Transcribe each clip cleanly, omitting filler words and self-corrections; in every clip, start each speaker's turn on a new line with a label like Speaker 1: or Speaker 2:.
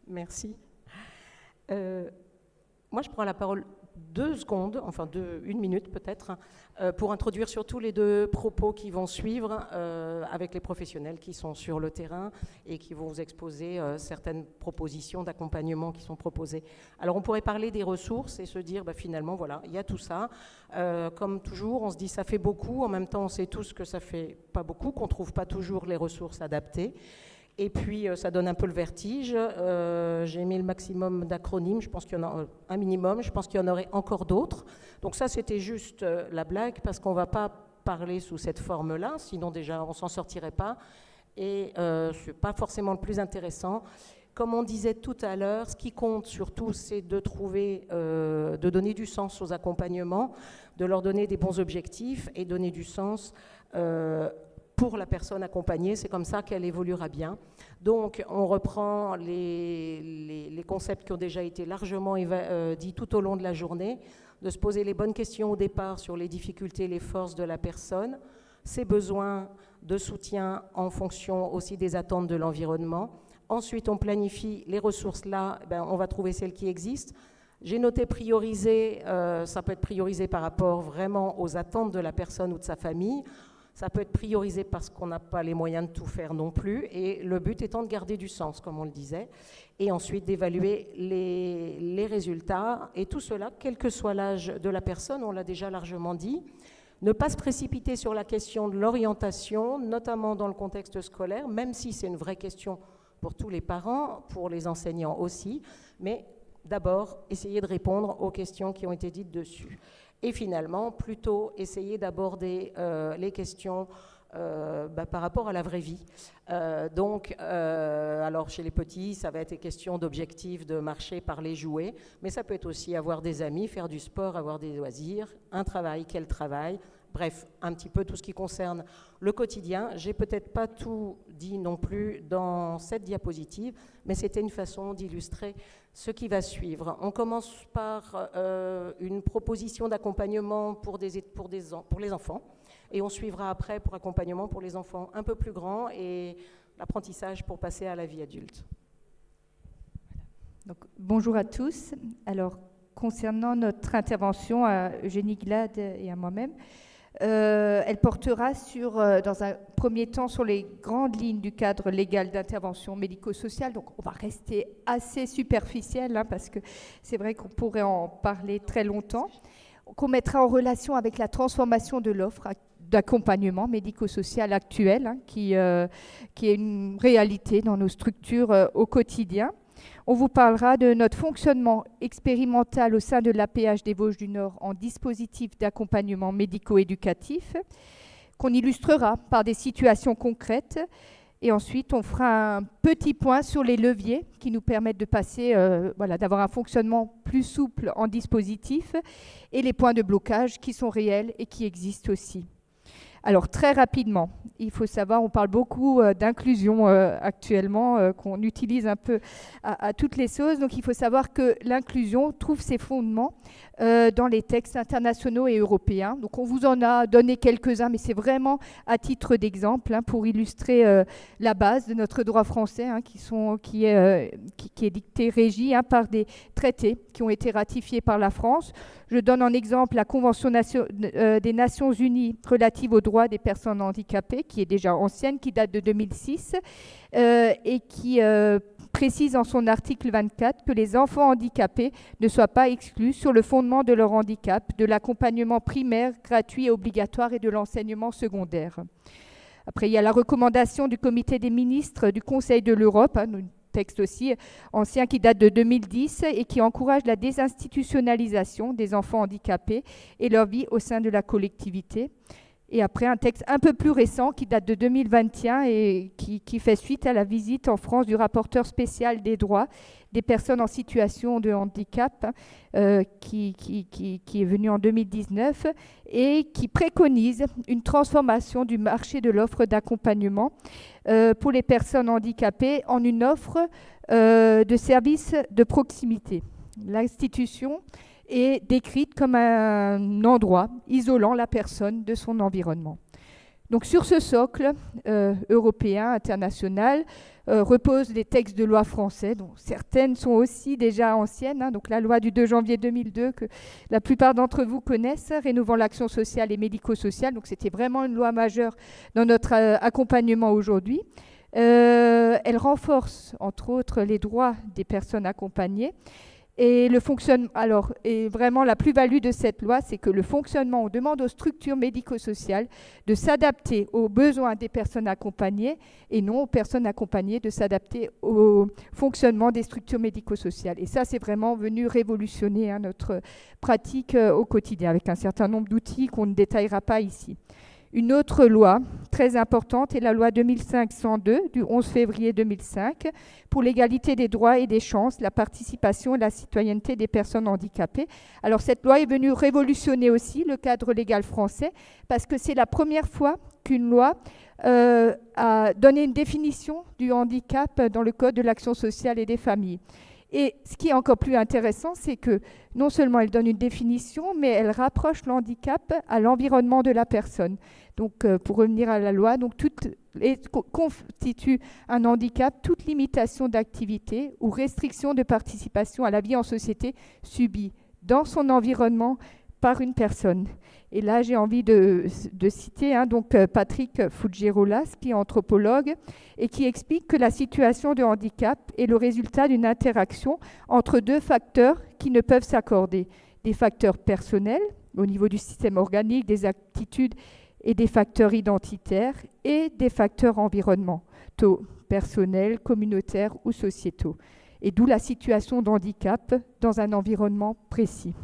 Speaker 1: Merci. Moi, je prends la parole 2 secondes, enfin 1 minute peut-être, pour introduire surtout les 2 propos qui vont suivre avec les professionnels qui sont sur le terrain et qui vont vous exposer certaines propositions d'accompagnement qui sont proposées. Alors, on pourrait parler des ressources et se dire, finalement, voilà, il y a tout ça. Comme toujours, on se dit ça fait beaucoup, en même temps, on sait tous que ça fait pas beaucoup, qu'on ne trouve pas toujours les ressources adaptées. Et puis, ça donne un peu le vertige. J'ai mis le maximum d'acronymes, je pense qu'il y en a un minimum, je pense qu'il y en aurait encore d'autres. Donc ça, c'était juste la blague, parce qu'on ne va pas parler sous cette forme-là, sinon déjà, on ne s'en sortirait pas. Et ce n'est pas forcément le plus intéressant. Comme on disait tout à l'heure, ce qui compte surtout, c'est de trouver, de donner du sens aux accompagnements, de leur donner des bons objectifs et donner du sens pour la personne accompagnée, c'est comme ça qu'elle évoluera bien. Donc, on reprend les concepts qui ont déjà été largement dits tout au long de la journée, de se poser les bonnes questions au départ sur les difficultés et les forces de la personne, ses besoins de soutien en fonction aussi des attentes de l'environnement. Ensuite, on planifie les ressources là, on va trouver celles qui existent. J'ai noté prioriser, ça peut être priorisé par rapport vraiment aux attentes de la personne ou de sa famille. Ça peut être priorisé parce qu'on n'a pas les moyens de tout faire non plus, et le but étant de garder du sens, comme on le disait, et ensuite d'évaluer les résultats, et tout cela, quel que soit l'âge de la personne, on l'a déjà largement dit. Ne pas se précipiter sur la question de l'orientation, notamment dans le contexte scolaire, même si c'est une vraie question pour tous les parents, pour les enseignants aussi, mais d'abord, essayer de répondre aux questions qui ont été dites dessus. Et finalement, plutôt essayer d'aborder les questions par rapport à la vraie vie. Alors chez les petits, ça va être des questions d'objectifs, de marcher, parler, jouer, mais ça peut être aussi avoir des amis, faire du sport, avoir des loisirs, un travail, quel travail, bref, un petit peu tout ce qui concerne le quotidien. J'ai peut-être pas tout dit non plus dans cette diapositive, mais c'était une façon d'illustrer ce qui va suivre. On commence par une proposition d'accompagnement pour les enfants, et on suivra après pour accompagnement pour les enfants un peu plus grands et l'apprentissage pour passer à la vie adulte.
Speaker 2: Donc, bonjour à tous. Alors, concernant notre intervention à Eugénie Glade et à moi-même, elle portera dans un premier temps sur les grandes lignes du cadre légal d'intervention médico-sociale. Donc, on va rester assez superficiel, parce que c'est vrai qu'on pourrait en parler très longtemps. Qu'on mettra en relation avec la transformation de l'offre d'accompagnement médico-social actuelle, qui est une réalité dans nos structures au quotidien. On vous parlera de notre fonctionnement expérimental au sein de l'APH des Vosges du Nord en dispositif d'accompagnement médico-éducatif, qu'on illustrera par des situations concrètes. Et ensuite, on fera un petit point sur les leviers qui nous permettent de passer, d'avoir un fonctionnement plus souple en dispositif, et les points de blocage qui sont réels et qui existent aussi. Alors, très rapidement, il faut savoir, on parle beaucoup d'inclusion actuellement, qu'on utilise un peu à toutes les sauces. Donc, il faut savoir que l'inclusion trouve ses fondements dans les textes internationaux et européens. Donc, on vous en a donné quelques-uns, mais c'est vraiment à titre d'exemple, pour illustrer la base de notre droit français, qui est dicté, régi par des traités qui ont été ratifiés par la France. Je donne en exemple la Convention des Nations Unies relative aux droits des personnes handicapées, qui est déjà ancienne, qui date de 2006, et qui précise en son article 24 que les enfants handicapés ne soient pas exclus sur le fondement de leur handicap, de l'accompagnement primaire, gratuit et obligatoire, et de l'enseignement secondaire. Après, il y a la recommandation du Comité des ministres du Conseil de l'Europe, un texte aussi ancien qui date de 2010 et qui encourage la désinstitutionnalisation des enfants handicapés et leur vie au sein de la collectivité. Et après, un texte un peu plus récent qui date de 2021 et qui fait suite à la visite en France du rapporteur spécial des droits des personnes en situation de handicap qui est venu en 2019 et qui préconise une transformation du marché de l'offre d'accompagnement pour les personnes handicapées en une offre de services de proximité. L'institution est décrite comme un endroit isolant la personne de son environnement. Donc sur ce socle européen, international, reposent les textes de loi français, dont certaines sont aussi déjà anciennes. Donc la loi du 2 janvier 2002, que la plupart d'entre vous connaissent, rénovant l'action sociale et médico-sociale. Donc c'était vraiment une loi majeure dans notre accompagnement aujourd'hui. Elle renforce, entre autres, les droits des personnes accompagnées. Et vraiment la plus-value de cette loi, c'est que le fonctionnement, on demande aux structures médico-sociales de s'adapter aux besoins des personnes accompagnées et non aux personnes accompagnées de s'adapter au fonctionnement des structures médico-sociales. Et ça, c'est vraiment venu révolutionner notre pratique au quotidien avec un certain nombre d'outils qu'on ne détaillera pas ici. Une autre loi très importante est la loi 2502 du 11 février 2005 pour l'égalité des droits et des chances, la participation et la citoyenneté des personnes handicapées. Alors cette loi est venue révolutionner aussi le cadre légal français parce que c'est la première fois qu'une loi a donné une définition du handicap dans le Code de l'action sociale et des familles. Et ce qui est encore plus intéressant, c'est que non seulement elle donne une définition, mais elle rapproche le handicap à l'environnement de la personne. Donc, pour revenir à la loi, donc constitue un handicap toute limitation d'activité ou restriction de participation à la vie en société subie dans son environnement par une personne. Et là, j'ai envie de citer Patrick Fuggerolas, qui est anthropologue, et qui explique que la situation de handicap est le résultat d'une interaction entre deux facteurs qui ne peuvent s'accorder. Des facteurs personnels, au niveau du système organique, des aptitudes et des facteurs identitaires, et des facteurs environnementaux, personnels, communautaires ou sociétaux. Et d'où la situation de handicap dans un environnement précis.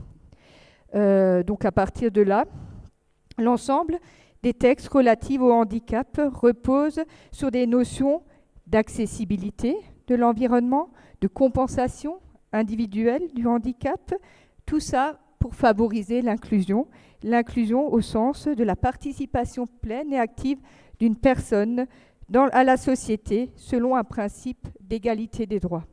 Speaker 2: Donc à partir de là, l'ensemble des textes relatifs au handicap reposent sur des notions d'accessibilité de l'environnement, de compensation individuelle du handicap, tout ça pour favoriser l'inclusion au sens de la participation pleine et active d'une personne à la société selon un principe d'égalité des droits.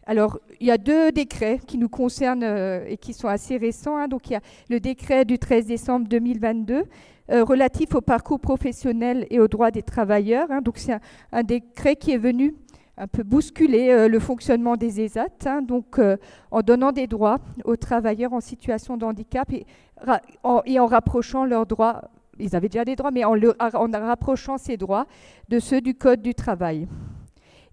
Speaker 2: Alors, il y a 2 décrets qui nous concernent et qui sont assez récents. Donc, il y a le décret du 13 décembre 2022 relatif au parcours professionnel et aux droits des travailleurs. Donc, c'est un décret qui est venu un peu bousculer le fonctionnement des ESAT, donc en donnant des droits aux travailleurs en situation de handicap et en rapprochant leurs droits. Ils avaient déjà des droits, mais en rapprochant ces droits de ceux du Code du travail.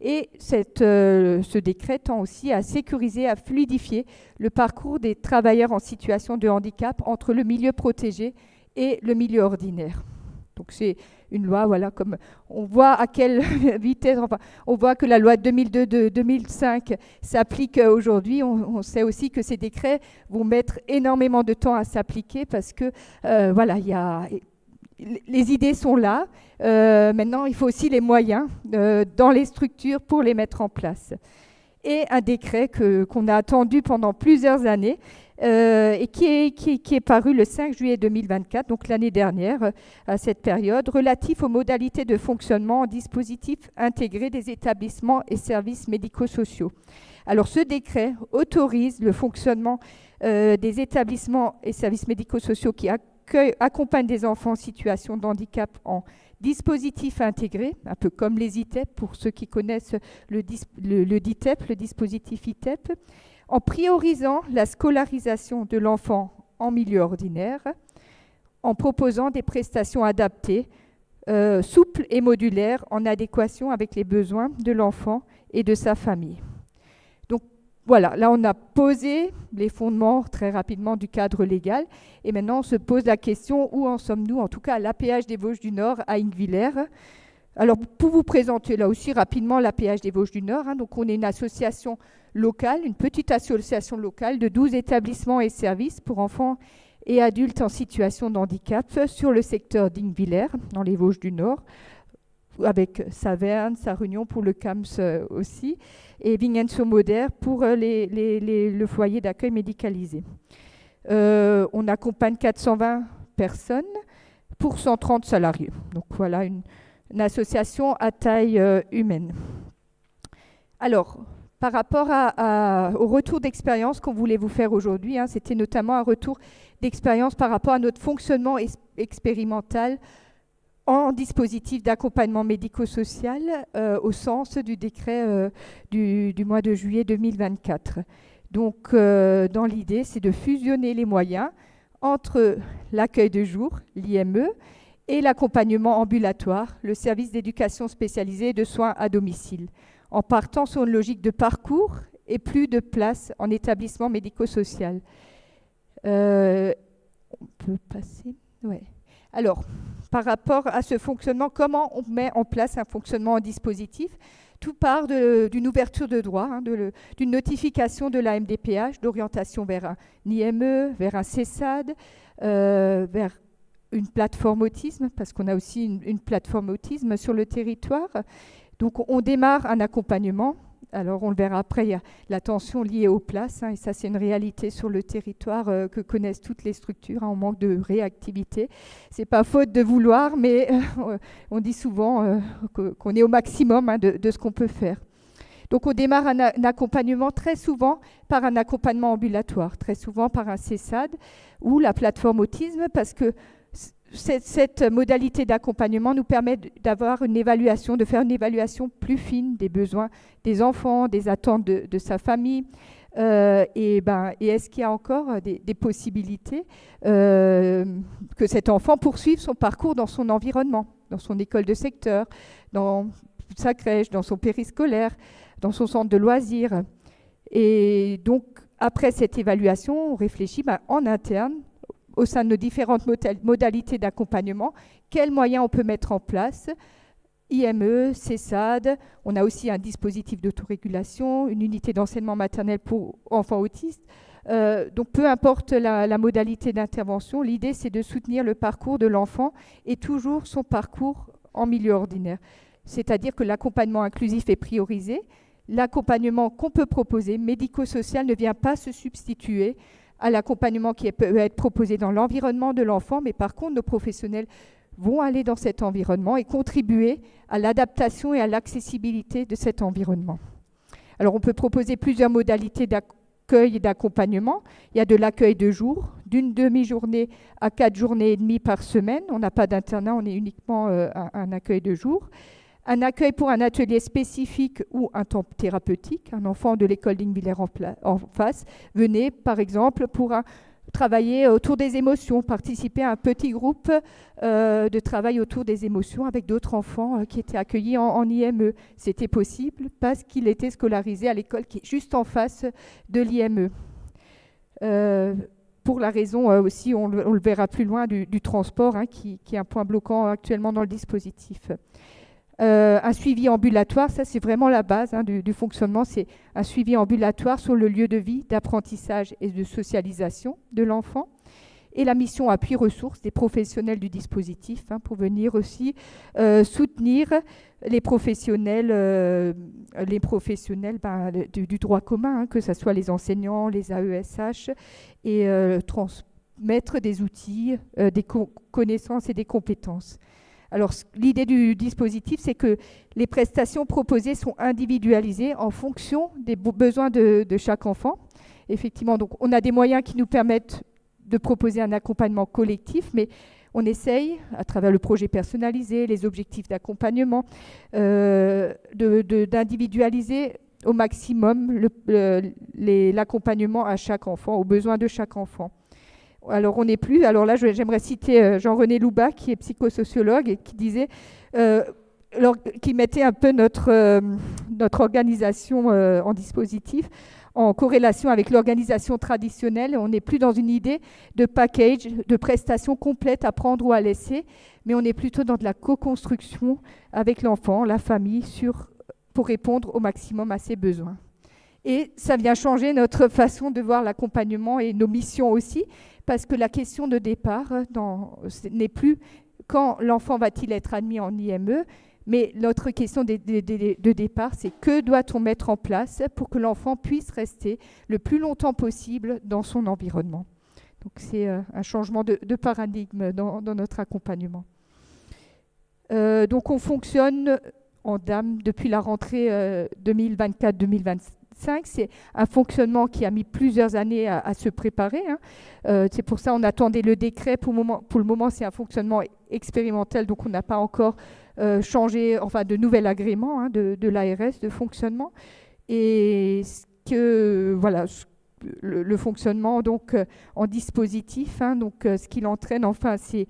Speaker 2: Et ce décret tend aussi à sécuriser, à fluidifier le parcours des travailleurs en situation de handicap entre le milieu protégé et le milieu ordinaire. Donc c'est une loi, voilà, comme on voit à quelle vitesse, on voit que la loi 2002 de 2005 s'applique aujourd'hui. On sait aussi que ces décrets vont mettre énormément de temps à s'appliquer parce que, les idées sont là. Maintenant, il faut aussi les moyens dans les structures pour les mettre en place. Et un décret qu'on a attendu pendant plusieurs années et qui est paru le 5 juillet 2024, donc l'année dernière, à cette période, relatif aux modalités de fonctionnement en dispositif intégré des établissements et services médico-sociaux. Alors, ce décret autorise le fonctionnement des établissements et services médico-sociaux qui accompagnent des enfants en situation de handicap en dispositif intégré, un peu comme les ITEP, pour ceux qui connaissent le DITEP, le dispositif ITEP, en priorisant la scolarisation de l'enfant en milieu ordinaire, en proposant des prestations adaptées, souples et modulaires, en adéquation avec les besoins de l'enfant et de sa famille. Donc voilà, là on a posé les fondements très rapidement du cadre légal, et maintenant on se pose la question, où en sommes-nous, en tout cas à l'APH des Vosges du Nord, à Ingviller. Alors, pour vous présenter là aussi rapidement l'APH des Vosges du Nord, donc on est une association locale, une petite association locale de 12 établissements et services pour enfants et adultes en situation de handicap sur le secteur d'Ingviller, dans les Vosges du Nord, avec Saverne, Sarre-Union pour le CAMS aussi, et Vingen-sur-Moder pour le foyer d'accueil médicalisé. On accompagne 420 personnes pour 130 salariés. Donc voilà une association à taille humaine. Alors, par rapport au retour d'expérience qu'on voulait vous faire aujourd'hui. C'était notamment un retour d'expérience par rapport à notre fonctionnement expérimental en dispositif d'accompagnement médico-social au sens du décret du mois de juillet 2024. Donc, dans l'idée, c'est de fusionner les moyens entre l'accueil de jour, l'IME, et l'accompagnement ambulatoire, le service d'éducation spécialisée et de soins à domicile, en partant sur une logique de parcours et plus de place en établissement médico-social. On peut passer. Ouais. Alors, par rapport à ce fonctionnement, comment on met en place un fonctionnement en dispositif ? Tout part d'une ouverture de droit, d'une notification de la MDPH, d'orientation vers un IME, vers un CESAD, vers une plateforme autisme, parce qu'on a aussi une plateforme autisme sur le territoire. Donc, on démarre un accompagnement. Alors, on le verra après, il y a la tension liée aux places, et ça, c'est une réalité sur le territoire que connaissent toutes les structures. On manque de réactivité. Ce n'est pas faute de vouloir, mais on dit souvent qu'on est au maximum de ce qu'on peut faire. Donc, on démarre un accompagnement très souvent par un accompagnement ambulatoire, très souvent par un CESAD ou la plateforme autisme, parce que cette modalité d'accompagnement nous permet d'avoir une évaluation, de faire une évaluation plus fine des besoins des enfants, des attentes de sa famille. Et est-ce qu'il y a encore des possibilités que cet enfant poursuive son parcours dans son environnement, dans son école de secteur, dans sa crèche, dans son périscolaire, dans son centre de loisirs. Et donc, après cette évaluation, on réfléchit en interne, au sein de nos différentes modalités d'accompagnement, quels moyens on peut mettre en place, IME, CESAD, on a aussi un dispositif d'autorégulation, une unité d'enseignement maternel pour enfants autistes. Donc peu importe la modalité d'intervention, l'idée c'est de soutenir le parcours de l'enfant et toujours son parcours en milieu ordinaire. C'est-à-dire que l'accompagnement inclusif est priorisé, l'accompagnement qu'on peut proposer, médico-social, ne vient pas se substituer à l'accompagnement qui peut être proposé dans l'environnement de l'enfant, mais par contre, nos professionnels vont aller dans cet environnement et contribuer à l'adaptation et à l'accessibilité de cet environnement. Alors, on peut proposer plusieurs modalités d'accueil et d'accompagnement. Il y a de l'accueil de jour, d'une demi-journée à 4 journées et demie par semaine. On n'a pas d'internat, on est uniquement un accueil de jour. Un accueil pour un atelier spécifique ou un temps thérapeutique. Un enfant de l'école d'Ingviller en face venait, par exemple, pour travailler autour des émotions, participer à un petit groupe de travail autour des émotions avec d'autres enfants qui étaient accueillis en IME. C'était possible parce qu'il était scolarisé à l'école qui est juste en face de l'IME. Pour la raison aussi, on le verra plus loin, du transport, qui est un point bloquant actuellement dans le dispositif. Un suivi ambulatoire, ça c'est vraiment la base du fonctionnement, c'est un suivi ambulatoire sur le lieu de vie, d'apprentissage et de socialisation de l'enfant. Et la mission appui ressources des professionnels du dispositif pour venir aussi soutenir les professionnels du droit commun, que ce soit les enseignants, les AESH, et transmettre des outils, des connaissances et des compétences. Alors, l'idée du dispositif, c'est que les prestations proposées sont individualisées en fonction des besoins de chaque enfant. Effectivement, donc, on a des moyens qui nous permettent de proposer un accompagnement collectif, mais on essaye, à travers le projet personnalisé, les objectifs d'accompagnement, d'individualiser au maximum l'accompagnement à chaque enfant, aux besoins de chaque enfant. Alors, on n'est plus. Alors là, j'aimerais citer Jean-René Loubat, qui est psychosociologue et qui disait, qui mettait un peu notre organisation en dispositif en corrélation avec l'organisation traditionnelle. On n'est plus dans une idée de package, de prestations complètes à prendre ou à laisser, mais on est plutôt dans de la co-construction avec l'enfant, la famille, pour répondre au maximum à ses besoins. Et ça vient changer notre façon de voir l'accompagnement et nos missions aussi, parce que la question de départ n'est plus quand l'enfant va-t-il être admis en IME, mais notre question de départ, c'est que doit-on mettre en place pour que l'enfant puisse rester le plus longtemps possible dans son environnement. Donc c'est un changement de paradigme dans notre accompagnement. Donc on fonctionne en DAM depuis la rentrée 2024-2025 5. C'est un fonctionnement qui a mis plusieurs années à se préparer. C'est pour ça qu'on attendait le décret. Pour le moment, c'est un fonctionnement expérimental, donc on n'a pas encore changé, enfin de nouvel agrément de l'ARS de fonctionnement. Et voilà, le fonctionnement donc en dispositif, donc ce qu'il entraîne, enfin c'est,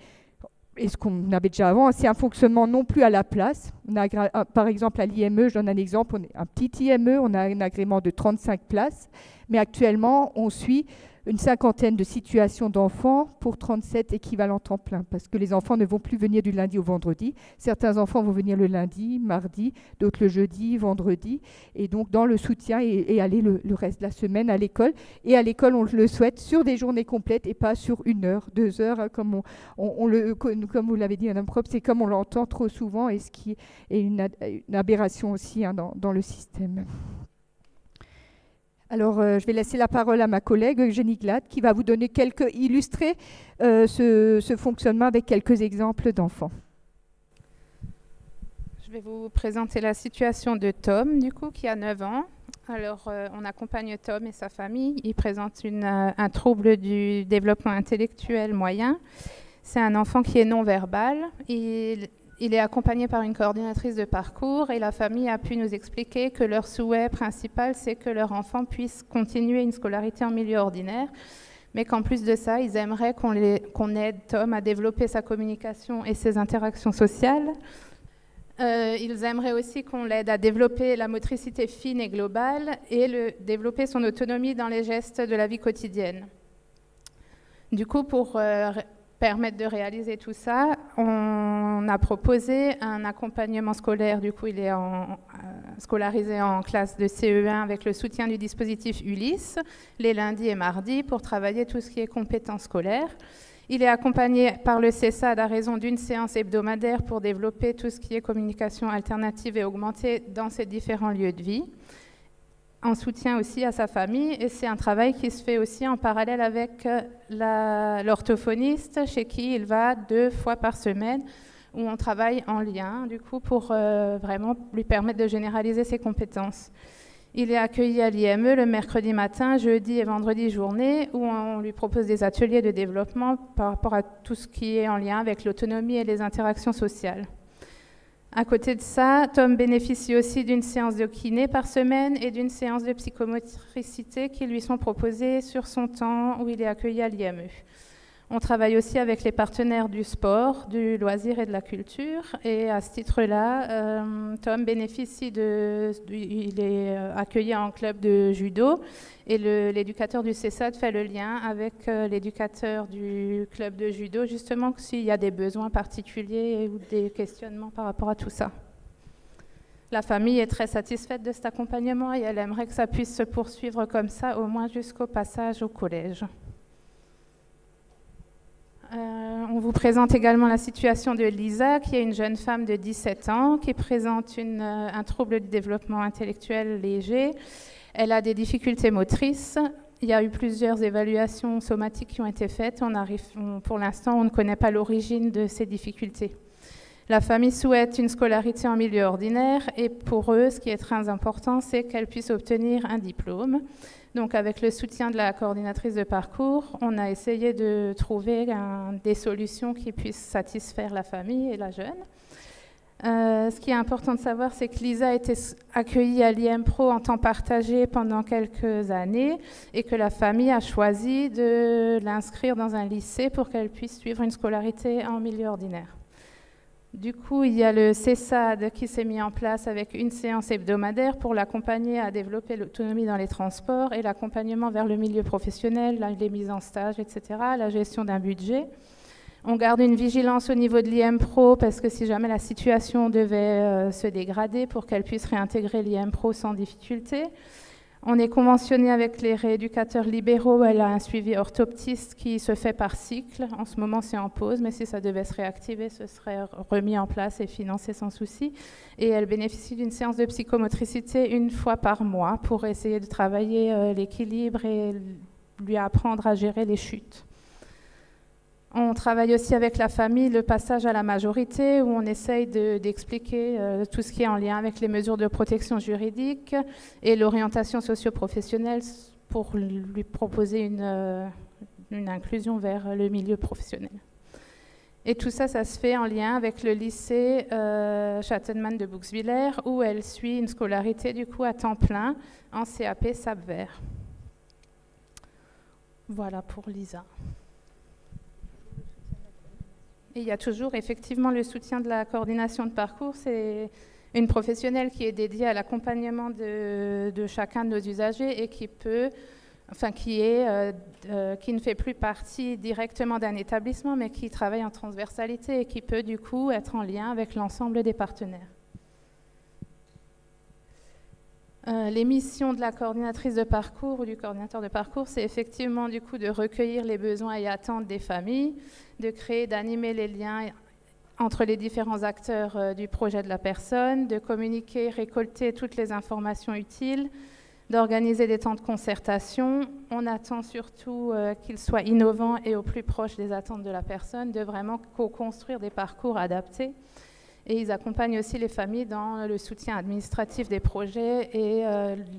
Speaker 2: et ce qu'on avait déjà avant, c'est un fonctionnement non plus à la place. On a, par exemple à l'IME, je donne un exemple, on est un petit IME, on a un agrément de 35 places, mais actuellement on suit une cinquantaine de situations d'enfants pour 37 équivalents temps plein, parce que les enfants ne vont plus venir du lundi au vendredi. Certains enfants vont venir le lundi, mardi, d'autres le jeudi, vendredi, et donc dans le soutien et aller le reste de la semaine à l'école. Et à l'école, on le souhaite sur des journées complètes et pas sur 1 heure, 2 heures, comme vous l'avez dit, Madame Propp, c'est comme on l'entend trop souvent, et ce qui est une aberration aussi dans le système. Alors, je vais laisser la parole à ma collègue Eugénie Glad qui va vous donner illustrer ce fonctionnement avec quelques exemples d'enfants.
Speaker 3: Je vais vous présenter la situation de Tom, du coup, qui a 9 ans. Alors, on accompagne Tom et sa famille. Il présente un trouble du développement intellectuel moyen. C'est un enfant qui est non-verbal. Il est accompagné par une coordinatrice de parcours et la famille a pu nous expliquer que leur souhait principal, c'est que leur enfant puisse continuer une scolarité en milieu ordinaire, mais qu'en plus de ça, ils aimeraient qu'on aide Tom à développer sa communication et ses interactions sociales. Ils aimeraient aussi qu'on l'aide à développer la motricité fine et globale et développer son autonomie dans les gestes de la vie quotidienne. Du coup, pour permettre de réaliser tout ça, on a proposé un accompagnement scolaire. Du coup, il est scolarisé en classe de CE1 avec le soutien du dispositif Ulysse, les lundis et mardis, pour travailler tout ce qui est compétences scolaires. Il est accompagné par le CESAD à raison d'une séance hebdomadaire pour développer tout ce qui est communication alternative et augmentée dans ces différents lieux de vie, en soutien aussi à sa famille, et c'est un travail qui se fait aussi en parallèle avec l'orthophoniste chez qui il va 2 fois par semaine, où on travaille en lien, du coup, pour vraiment lui permettre de généraliser ses compétences. Il est accueilli à l'IME le mercredi matin, jeudi et vendredi journée, où on lui propose des ateliers de développement par rapport à tout ce qui est en lien avec l'autonomie et les interactions sociales. À côté de ça, Tom bénéficie aussi d'une séance de kiné par semaine et d'une séance de psychomotricité qui lui sont proposées sur son temps où il est accueilli à l'IME. On travaille aussi avec les partenaires du sport, du loisir et de la culture. Et à ce titre-là, Tom bénéficie il est accueilli en club de judo et l'éducateur du CESAD fait le lien avec l'éducateur du club de judo, justement s'il y a des besoins particuliers ou des questionnements par rapport à tout ça. La famille est très satisfaite de cet accompagnement et elle aimerait que ça puisse se poursuivre comme ça, au moins jusqu'au passage au collège. On vous présente également la situation de Lisa, qui est une jeune femme de 17 ans, qui présente un trouble du développement intellectuel léger. Elle a des difficultés motrices. Il y a eu plusieurs évaluations somatiques qui ont été faites. Pour l'instant, on ne connaît pas l'origine de ces difficultés. La famille souhaite une scolarité en milieu ordinaire et pour eux, ce qui est très important, c'est qu'elle puisse obtenir un diplôme. Donc, avec le soutien de la coordinatrice de parcours, on a essayé de trouver des solutions qui puissent satisfaire la famille et la jeune. Ce qui est important de savoir, c'est que Lisa a été accueillie à l'IMPRO en temps partagé pendant quelques années et que la famille a choisi de l'inscrire dans un lycée pour qu'elle puisse suivre une scolarité en milieu ordinaire. Du coup, il y a le CESAD qui s'est mis en place avec une séance hebdomadaire pour l'accompagner à développer l'autonomie dans les transports et l'accompagnement vers le milieu professionnel, les mises en stage, etc., la gestion d'un budget. On garde une vigilance au niveau de l'IMPRO parce que si jamais la situation devait se dégrader, pour qu'elle puisse réintégrer l'IMPRO sans difficulté. On est conventionné avec les rééducateurs libéraux. Elle a un suivi orthoptiste qui se fait par cycle. En ce moment, c'est en pause, mais si ça devait se réactiver, ce serait remis en place et financé sans souci. Et elle bénéficie d'une séance de psychomotricité 1 fois par mois pour essayer de travailler l'équilibre et lui apprendre à gérer les chutes. On travaille aussi avec la famille le passage à la majorité, où on essaye d'expliquer tout ce qui est en lien avec les mesures de protection juridique et l'orientation socio-professionnelle pour lui proposer une inclusion vers le milieu professionnel. Et tout ça, ça se fait en lien avec le lycée Châtenman de Bouxwiller, où elle suit une scolarité du coup à temps plein en CAP SAP-Vert. Voilà pour Lisa. Et il y a toujours effectivement le soutien de la coordination de parcours. C'est une professionnelle qui est dédiée à l'accompagnement de chacun de nos usagers et qui ne fait plus partie directement d'un établissement, mais qui travaille en transversalité et qui peut du coup être en lien avec l'ensemble des partenaires. Les missions de la coordinatrice de parcours ou du coordinateur de parcours, c'est effectivement du coup de recueillir les besoins et attentes des familles, de créer, d'animer les liens entre les différents acteurs du projet de la personne, de communiquer, récolter toutes les informations utiles, d'organiser des temps de concertation. On attend surtout qu'ils soient innovants et au plus proche des attentes de la personne, de vraiment co-construire des parcours adaptés. Et ils accompagnent aussi les familles dans le soutien administratif des projets et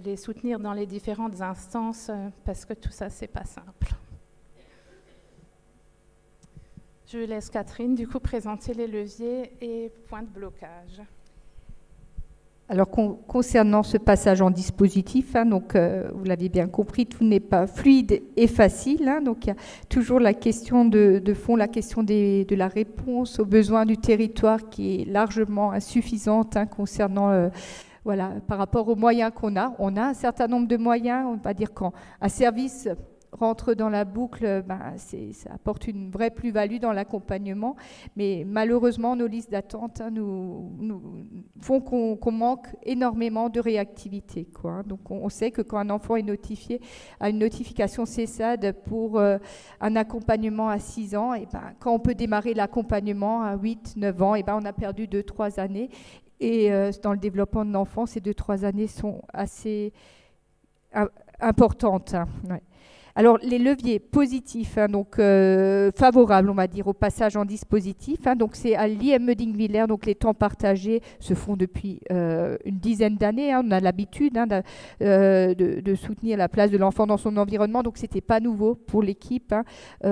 Speaker 3: les soutenir dans les différentes instances parce que tout ça, c'est pas simple. Je laisse Catherine, du coup, présenter les leviers et points de blocage.
Speaker 2: Alors, concernant ce passage en dispositif, donc vous l'avez bien compris, tout n'est pas fluide et facile. Donc, il y a toujours la question de fond, la question de la réponse aux besoins du territoire qui est largement insuffisante concernant, par rapport aux moyens qu'on a. On a un certain nombre de moyens, on va dire quand un service rentre dans la boucle, ça apporte une vraie plus-value dans l'accompagnement. Mais malheureusement, nos listes d'attente nous font qu'on manque énormément de réactivité, quoi. Donc, on sait que quand un enfant est notifié à une notification CESAD pour un accompagnement à 6 ans, et quand on peut démarrer l'accompagnement à 8, 9 ans, on a perdu 2-3 années. Et dans le développement de l'enfant, ces 2-3 années sont assez importantes. Ouais. Alors, les leviers positifs, donc favorables, on va dire, au passage en dispositif, donc c'est à l'IME d'Ingwiller, donc les temps partagés se font depuis une dizaine d'années. On a l'habitude de soutenir la place de l'enfant dans son environnement, donc ce n'était pas nouveau pour l'équipe. On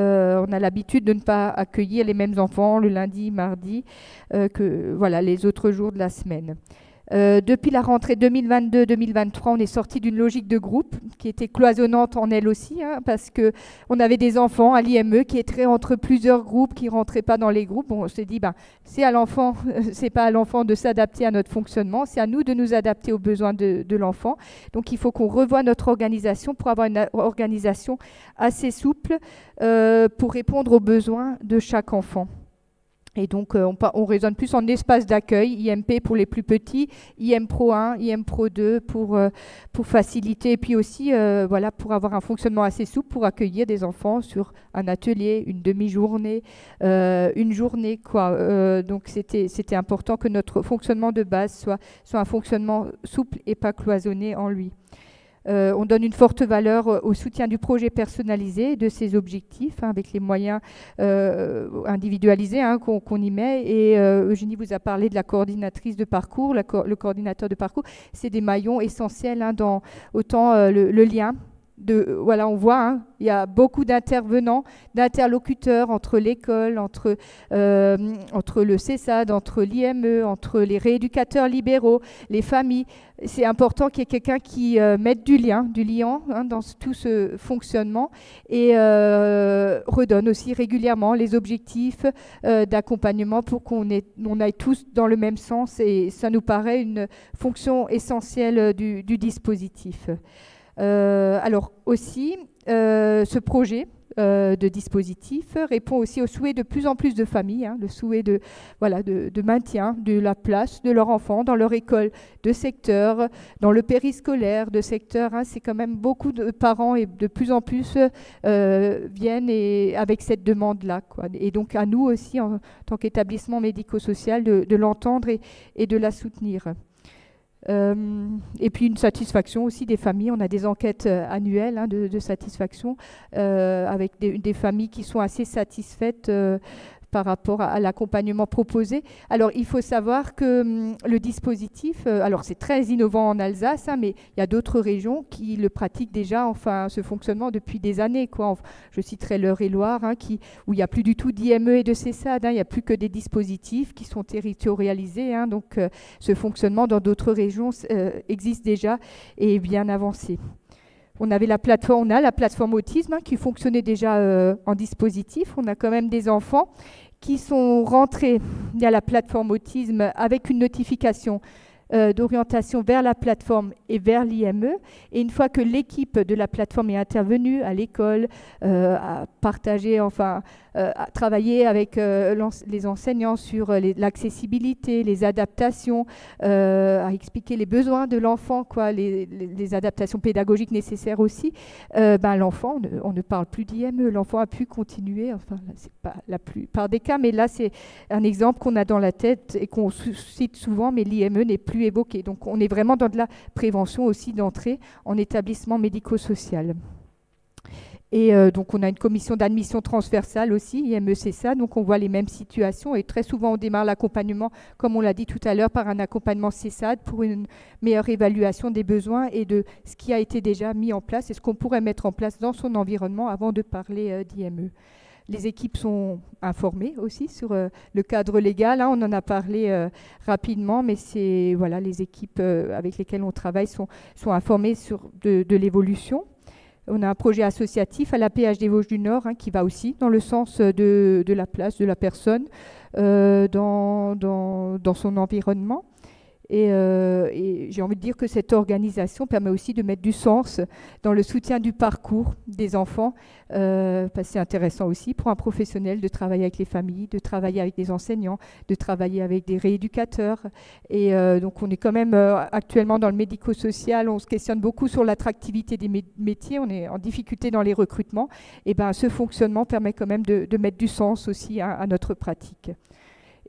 Speaker 2: a l'habitude de ne pas accueillir les mêmes enfants le lundi, mardi, que les autres jours de la semaine. Depuis la rentrée 2022-2023, on est sorti d'une logique de groupe qui était cloisonnante en elle aussi, parce qu'on avait des enfants à l'IME qui étaient entre plusieurs groupes, qui ne rentraient pas dans les groupes. Bon, on s'est dit, c'est à l'enfant, c'est pas à l'enfant de s'adapter à notre fonctionnement, c'est à nous de nous adapter aux besoins de l'enfant. Donc, il faut qu'on revoie notre organisation pour avoir une organisation assez souple pour répondre aux besoins de chaque enfant. Et donc, on raisonne plus en espace d'accueil, IMP pour les plus petits, IM Pro 1, IM Pro 2 pour faciliter, et puis aussi pour avoir un fonctionnement assez souple pour accueillir des enfants sur un atelier, une demi-journée, une journée, quoi. Donc, c'était important que notre fonctionnement de base soit un fonctionnement souple et pas cloisonné en lui. On donne une forte valeur au soutien du projet personnalisé, de ses objectifs, avec les moyens individualisés qu'on y met. Et Eugénie vous a parlé de la coordinatrice de parcours, le coordinateur de parcours. C'est des maillons essentiels dans autant le lien. On voit, il y a beaucoup d'intervenants, d'interlocuteurs entre l'école, entre le CESAD, entre l'IME, entre les rééducateurs libéraux, les familles. C'est important qu'il y ait quelqu'un qui mette du lien dans tout ce fonctionnement et redonne aussi régulièrement les objectifs d'accompagnement pour qu'on aille tous dans le même sens. Et ça nous paraît une fonction essentielle du dispositif. Alors aussi, ce projet de dispositif répond aussi au souhait de plus en plus de familles, le souhait de maintien de la place de leur enfant dans leur école de secteur, dans le périscolaire de secteur. C'est quand même beaucoup de parents et de plus en plus viennent avec cette demande-là, quoi. Et donc à nous aussi, en tant qu'établissement médico-social, de l'entendre et de la soutenir. Et puis une satisfaction aussi des familles. On a des enquêtes annuelles de satisfaction avec des familles qui sont assez satisfaites par rapport à l'accompagnement proposé. Alors, il faut savoir que le dispositif, alors c'est très innovant en Alsace, mais il y a d'autres régions qui le pratiquent déjà, enfin, ce fonctionnement depuis des années, quoi. Je citerai l'Eure-et-Loire, où il n'y a plus du tout d'IME et de CESAD, il n'y a plus que des dispositifs qui sont territorialisés, donc ce fonctionnement dans d'autres régions existe déjà et est bien avancé. On a la plateforme autisme qui fonctionnait déjà en dispositif. On a quand même des enfants qui sont rentrés via la plateforme autisme avec une notification d'orientation vers la plateforme et vers l'IME. Et une fois que l'équipe de la plateforme est intervenue à l'école, à partager, à travailler avec les enseignants sur l'accessibilité, les adaptations, à expliquer les besoins de l'enfant, les adaptations pédagogiques nécessaires aussi, l'enfant, on ne parle plus d'IME, l'enfant a pu continuer, c'est pas la plupart des cas, mais là c'est un exemple qu'on a dans la tête et qu'on cite souvent, mais l'IME n'est plus évoqué. Donc on est vraiment dans de la prévention aussi d'entrée en établissement médico-social. Et donc on a une commission d'admission transversale aussi, IME-CESA, donc on voit les mêmes situations et très souvent on démarre l'accompagnement, comme on l'a dit tout à l'heure, par un accompagnement CESAD pour une meilleure évaluation des besoins et de ce qui a été déjà mis en place et ce qu'on pourrait mettre en place dans son environnement avant de parler d'IME. Les équipes sont informées aussi sur le cadre légal. On en a parlé rapidement, mais les équipes avec lesquelles on travaille sont informées de l'évolution. On a un projet associatif à la PhD Vosges du Nord qui va aussi dans le sens de la place de la personne dans son environnement. Et j'ai envie de dire que cette organisation permet aussi de mettre du sens dans le soutien du parcours des enfants. Parce que c'est intéressant aussi pour un professionnel de travailler avec les familles, de travailler avec des enseignants, de travailler avec des rééducateurs. Et donc on est quand même actuellement dans le médico-social, on se questionne beaucoup sur l'attractivité des métiers, on est en difficulté dans les recrutements. Et ce fonctionnement permet quand même de mettre du sens aussi à notre pratique.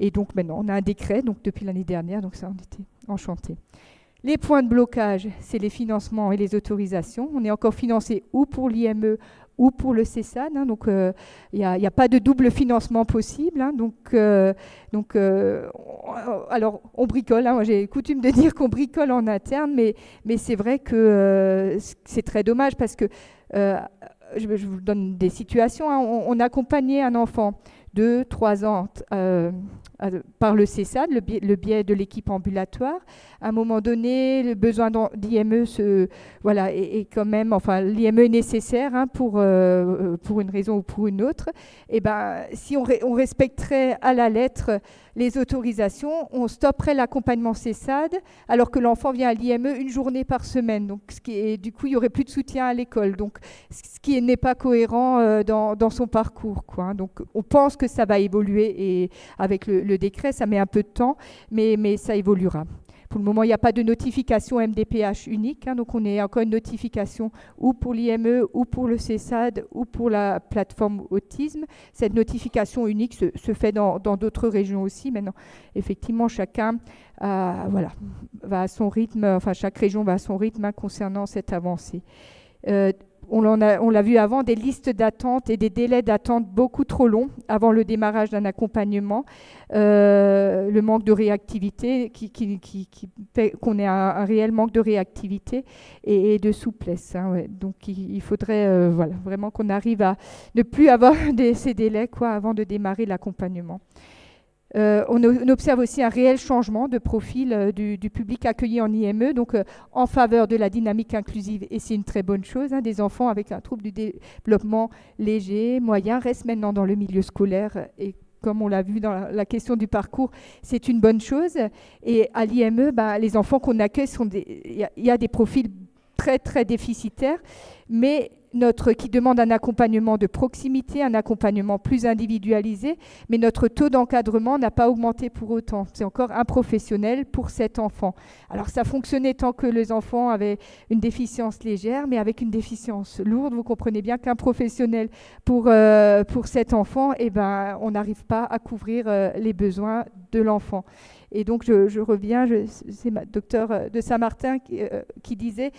Speaker 2: Et donc maintenant, on a un décret depuis l'année dernière, donc ça, on était enchantés. Les points de blocage, c'est les financements et les autorisations. On est encore financé ou pour l'IME ou pour le CESAD, donc il n'y a pas de double financement possible. Alors on bricole, moi j'ai coutume de dire qu'on bricole en interne, mais c'est vrai que c'est très dommage parce que, je vous donne des situations, on accompagnait un enfant de 3 ans par le CESAD, le biais de l'équipe ambulatoire. À un moment donné, le besoin d'IME est quand même, l'IME est nécessaire pour une raison ou pour une autre. Et si on respecterait à la lettre les autorisations, on stopperait l'accompagnement CESAD alors que l'enfant vient à l'IME une journée par semaine. Donc, du coup, il n'y aurait plus de soutien à l'école. Donc, ce qui n'est pas cohérent dans son parcours, Donc, on pense que ça va évoluer et avec le décret, ça met un peu de temps, mais ça évoluera. Pour le moment, il n'y a pas de notification MDPH unique, donc on est encore une notification ou pour l'IME, ou pour le CESAD, ou pour la plateforme autisme. Cette notification unique se fait dans d'autres régions aussi. Maintenant, effectivement, chacun va à son rythme, chaque région va à son rythme concernant cette avancée. On l'a vu avant, des listes d'attente et des délais d'attente beaucoup trop longs avant le démarrage d'un accompagnement. Le manque de réactivité, qu'on ait un réel manque de réactivité et de souplesse. Donc il faudrait vraiment qu'on arrive à ne plus avoir ces délais avant de démarrer l'accompagnement. On observe aussi un réel changement de profil du public accueilli en IME, donc en faveur de la dynamique inclusive, et c'est une très bonne chose. Des enfants avec un trouble du développement léger, moyen, restent maintenant dans le milieu scolaire, et comme on l'a vu dans la question du parcours, c'est une bonne chose. Et à l'IME, les enfants qu'on accueille, il y a des profils très, très déficitaires, mais qui demande un accompagnement de proximité, un accompagnement plus individualisé, mais notre taux d'encadrement n'a pas augmenté pour autant. C'est encore un professionnel pour cet enfant. Alors ça fonctionnait tant que les enfants avaient une déficience légère, mais avec une déficience lourde, vous comprenez bien qu'un professionnel pour cet enfant, on n'arrive pas à couvrir les besoins de l'enfant. Et donc, je reviens, c'est ma docteure de Saint-Martin qui disait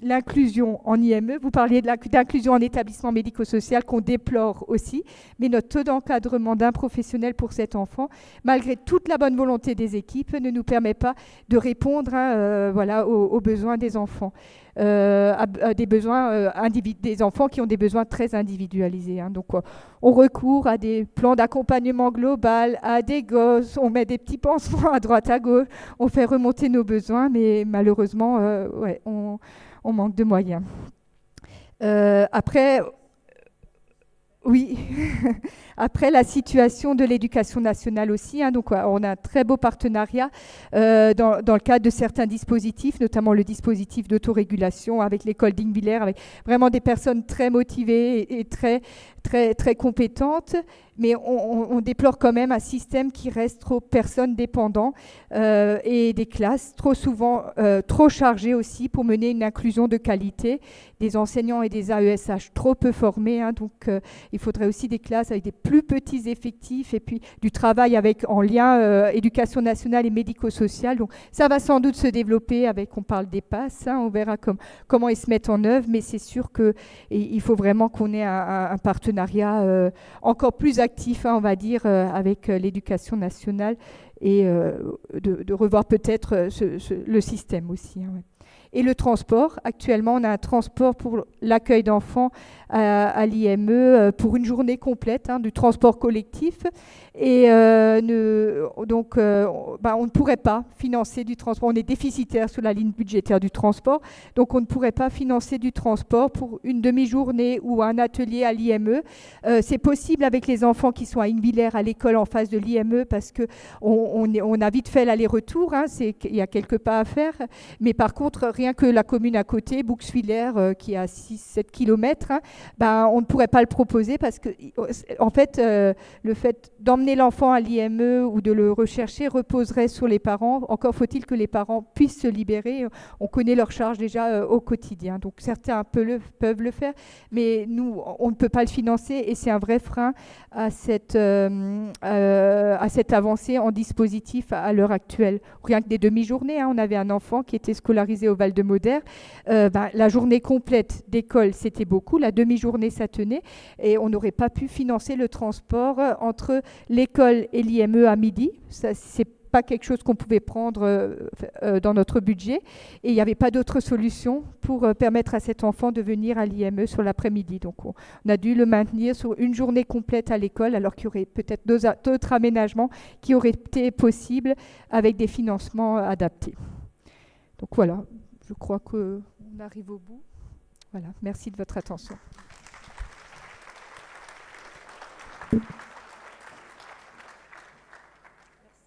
Speaker 2: l'inclusion en IME. Vous parliez d'inclusion en établissement médico-social qu'on déplore aussi, mais notre taux d'encadrement d'un professionnel pour cet enfant, malgré toute la bonne volonté des équipes, ne nous permet pas de répondre aux besoins des enfants. À des besoins des enfants qui ont des besoins très individualisés. Donc, on recourt à des plans d'accompagnement global, à des gosses, on met des petits pansements à droite, à gauche, on fait remonter nos besoins, mais malheureusement, on manque de moyens. Après, la situation de l'éducation nationale aussi. Donc, on a un très beau partenariat dans le cadre de certains dispositifs, notamment le dispositif d'autorégulation avec l'école d'Ingvillers, avec vraiment des personnes très motivées et très, très, très compétentes. Mais on déplore quand même un système qui reste trop personnes dépendant et des classes trop souvent trop chargées aussi pour mener une inclusion de qualité, des enseignants et des AESH trop peu formés. Donc, il faudrait aussi des classes avec des plus petits effectifs et puis du travail en lien éducation nationale et médico-social. Donc, ça va sans doute se développer on parle des passes, on verra comment ils se mettent en œuvre, mais c'est sûr qu'il faut vraiment qu'on ait un partenariat encore plus actif, on va dire, avec l'éducation nationale et de revoir peut-être le système aussi. Et le transport, actuellement, on a un transport pour l'accueil d'enfants à l'IME pour une journée complète, du transport collectif. Et donc, on ne pourrait pas financer du transport. On est déficitaire sur la ligne budgétaire du transport. Donc, on ne pourrait pas financer du transport pour une demi-journée ou un atelier à l'IME. C'est possible avec les enfants qui sont à Ingvillers, à l'école en face de l'IME, parce qu'on a vite fait l'aller-retour. Il y a quelques pas à faire. Mais par contre, rien que la commune à côté, Bouxwiller, qui est à 6-7 km, on ne pourrait pas le proposer parce que, en fait, le fait d'emmener l'enfant à l'IME ou de le rechercher reposerait sur les parents. Encore faut-il que les parents puissent se libérer. On connaît leurs charges déjà au quotidien. Donc, certains peuvent le faire, mais nous, on ne peut pas le financer et c'est un vrai frein à cette avancée en dispositif à l'heure actuelle. Rien que des demi-journées. On avait un enfant qui était scolarisé au Val-de-Moder. La journée complète d'école, c'était beaucoup. La demi-journée, ça tenait. Et on n'aurait pas pu financer le transport entre l'école et l'IME à midi. Ça, c'est pas quelque chose qu'on pouvait prendre dans notre budget. Et il n'y avait pas d'autre solution pour permettre à cet enfant de venir à l'IME sur l'après-midi. Donc, on a dû le maintenir sur une journée complète à l'école, alors qu'il y aurait peut-être d'autres aménagements qui auraient été possibles avec des financements adaptés. Donc, voilà. Je crois qu'on arrive au bout. Voilà, merci de votre attention.